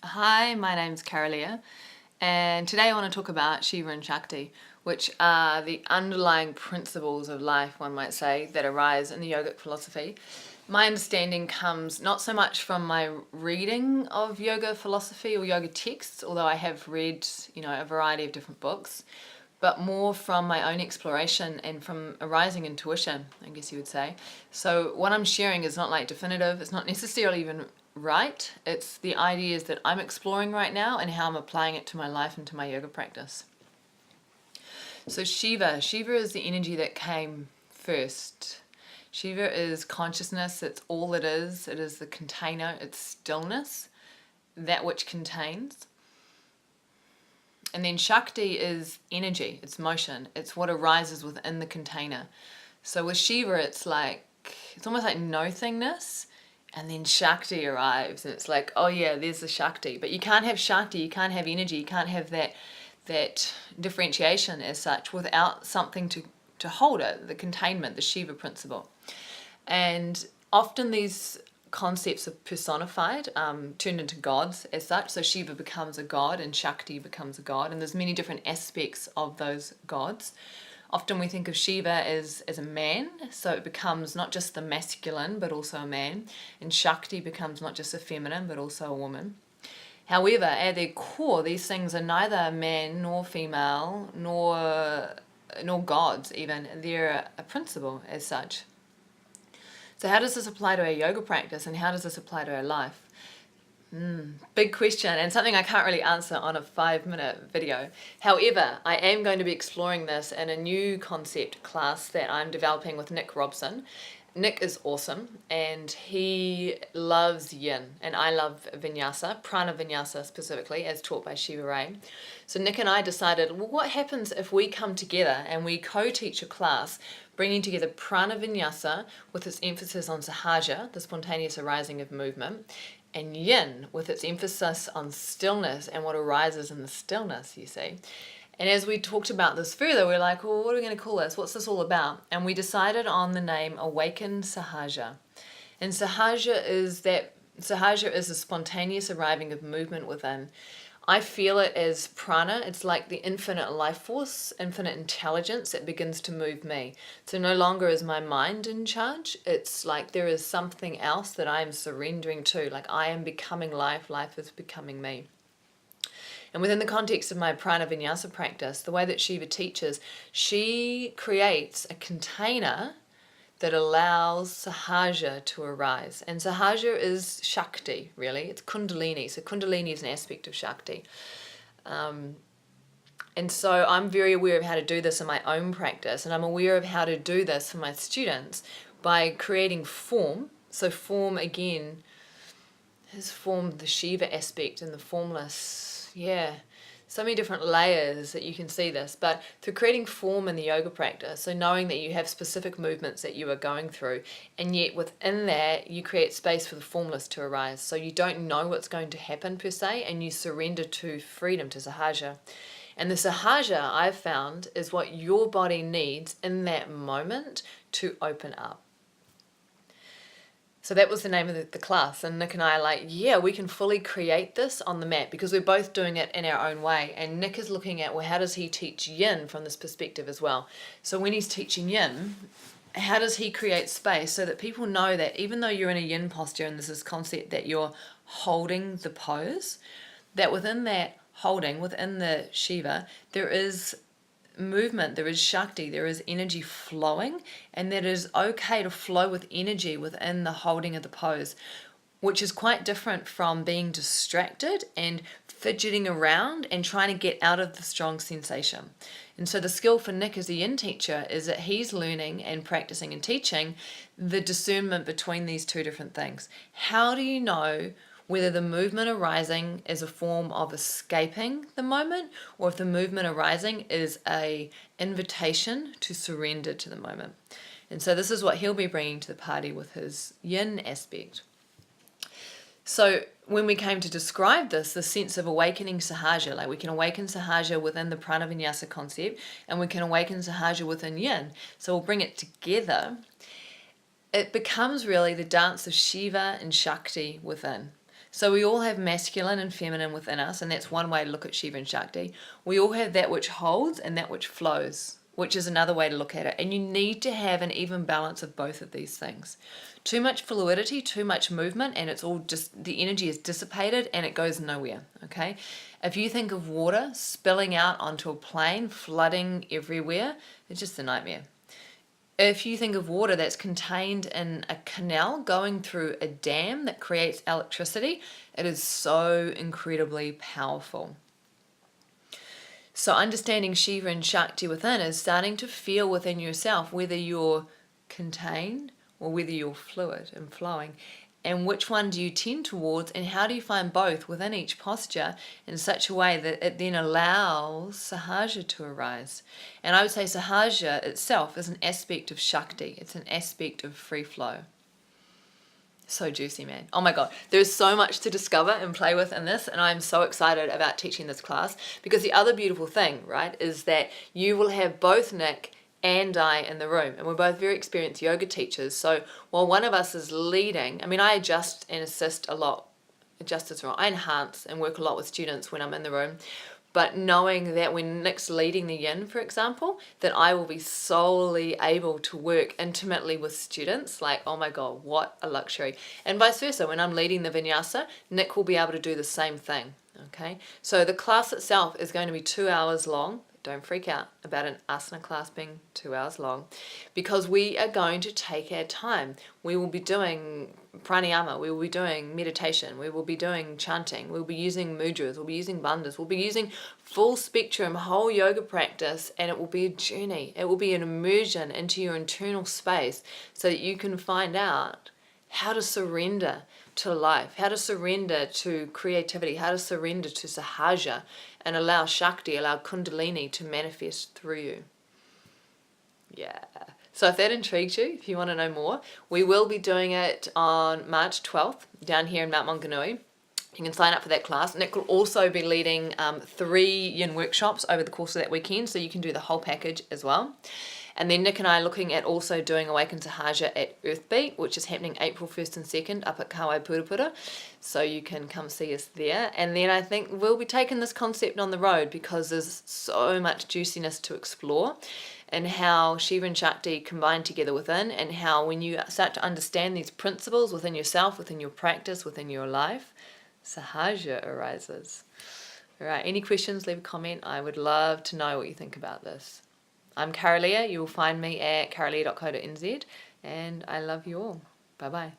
Hi, my name's Kara-Leah, and today I want to talk about Shiva and Shakti, which are the underlying principles of life, one might say, that arise in the yogic philosophy. My understanding comes not so much from my reading of yoga philosophy or yoga texts, although I have read, a variety of different books, but more from my own exploration and from a rising intuition, I guess you would say. So what I'm sharing is not like definitive, it's not necessarily even right. It's the ideas that I'm exploring right now and how I'm applying it to my life and to my yoga practice. So Shiva is the energy that came first. Shiva is consciousness, it's all it is the container, it's stillness, that which contains. And then Shakti is energy, it's motion, it's what arises within the container. So with Shiva, it's almost like no-thingness, and then Shakti arrives, and it's like, oh yeah, there's the Shakti. But you can't have Shakti, you can't have energy, you can't have that differentiation as such without something to hold it, the containment, the Shiva principle. And often these concepts are personified, turned into gods as such. So Shiva becomes a god and Shakti becomes a god, and there's many different aspects of those gods. Often we think of Shiva as a man, so it becomes not just the masculine but also a man, and Shakti becomes not just a feminine but also a woman. However, at their core, these things are neither man nor female nor gods even. They're a principle as such. So how does this apply to our yoga practice, and how does this apply to our life? Big question, and something I can't really answer on a 5-minute video. However, I am going to be exploring this in a new concept class that I'm developing with Nick Robson. Nick is awesome, and he loves yin, and I love vinyasa, prana vinyasa specifically, as taught by Shiva Ray. So Nick and I decided, well, what happens if we come together and we co-teach a class bringing together prana vinyasa with its emphasis on Sahaja, the spontaneous arising of movement, and yin with its emphasis on stillness and what arises in the stillness, you see. And as we talked about this further, we're like, well, what are we going to call this? What's this all about? And we decided on the name Awaken Sahaja. And Sahaja is a spontaneous arriving of movement within. I feel it as prana. It's like the infinite life force, infinite intelligence that begins to move me. So no longer is my mind in charge. It's like there is something else that I am surrendering to. Like I am becoming life, life is becoming me. And within the context of my prana vinyasa practice, the way that Shiva teaches, she creates a container that allows Sahaja to arise. And Sahaja is Shakti, really. It's Kundalini. So Kundalini is an aspect of Shakti. And so I'm very aware of how to do this in my own practice, and I'm aware of how to do this for my students by creating form. So form, again, has formed the Shiva aspect and the formless. Yeah, so many different layers that you can see this, but through creating form in the yoga practice, so knowing that you have specific movements that you are going through, and yet within that you create space for the formless to arise, so you don't know what's going to happen per se, and you surrender to freedom, to Sahaja. And the Sahaja, I've found, is what your body needs in that moment to open up. So that was the name of the class, and Nick and I are like, yeah, we can fully create this on the mat, because we're both doing it in our own way. And Nick is looking at, well, how does he teach yin from this perspective as well? So when he's teaching yin, how does he create space so that people know that even though you're in a yin posture, and there's this concept that you're holding the pose, that within that holding, within the Shiva, there is movement, there is Shakti, there is energy flowing, and that it is okay to flow with energy within the holding of the pose, which is quite different from being distracted and fidgeting around and trying to get out of the strong sensation. And so the skill for Nick as a yin teacher is that he's learning and practicing and teaching the discernment between these two different things. How do you know whether the movement arising is a form of escaping the moment, or if the movement arising is an invitation to surrender to the moment? And so this is what he'll be bringing to the party with his yin aspect. So when we came to describe this, the sense of awakening Sahaja, like we can awaken Sahaja within the prana vinyasa concept, and we can awaken Sahaja within yin. So we'll bring it together. It becomes really the dance of Shiva and Shakti within. So we all have masculine and feminine within us, and that's one way to look at Shiva and Shakti. We all have that which holds and that which flows, which is another way to look at it. And you need to have an even balance of both of these things. Too much fluidity, too much movement, and it's all just, the energy is dissipated and it goes nowhere, okay? If you think of water spilling out onto a plain, flooding everywhere, it's just a nightmare. If you think of water that's contained in a canal going through a dam that creates electricity, it is so incredibly powerful. So understanding Shiva and Shakti within is starting to feel within yourself whether you're contained or whether you're fluid and flowing. And which one do you tend towards, and how do you find both within each posture in such a way that it then allows Sahaja to arise? And I would say Sahaja itself is an aspect of Shakti. It's an aspect of free flow. So juicy, man. Oh my God. There's so much to discover and play with in this, and I'm so excited about teaching this class, because the other beautiful thing, right, is that you will have both Nick and I in the room, and we're both very experienced yoga teachers. So while one of us is leading, I mean, I adjust and assist a lot. Adjust is wrong. I enhance and work a lot with students when I'm in the room. But knowing that when Nick's leading the yin, for example, that I will be solely able to work intimately with students, like, oh my God, what a luxury. And vice versa, when I'm leading the vinyasa, Nick will be able to do the same thing, okay? So the class itself is going to be 2 hours long. Don't freak out about an asana class being 2 hours long, because we are going to take our time. We will be doing pranayama, we will be doing meditation, we will be doing chanting, we'll be using mudras, we'll be using bandhas, we'll be using full spectrum, whole yoga practice, and it will be a journey. It will be an immersion into your internal space so that you can find out how to surrender to life, how to surrender to creativity, how to surrender to Sahaja, and allow Shakti, allow Kundalini to manifest through you. Yeah. So if that intrigues you, if you want to know more, we will be doing it on March 12th down here in Mount Maunganui. You can sign up for that class. Nick will also be leading 3 yin workshops over the course of that weekend, so you can do the whole package as well. And then Nick and I are looking at also doing Awaken Sahaja at Earthbeat, which is happening April 1st and 2nd up at Kauai Purupura. So you can come see us there. And then I think we'll be taking this concept on the road, because there's so much juiciness to explore, and how Shiva and Shakti combine together within, and how when you start to understand these principles within yourself, within your practice, within your life, Sahaja arises. All right, any questions, leave a comment. I would love to know what you think about this. I'm Kara-Leah. You will find me at kara-leah.co.nz, and I love you all. Bye-bye.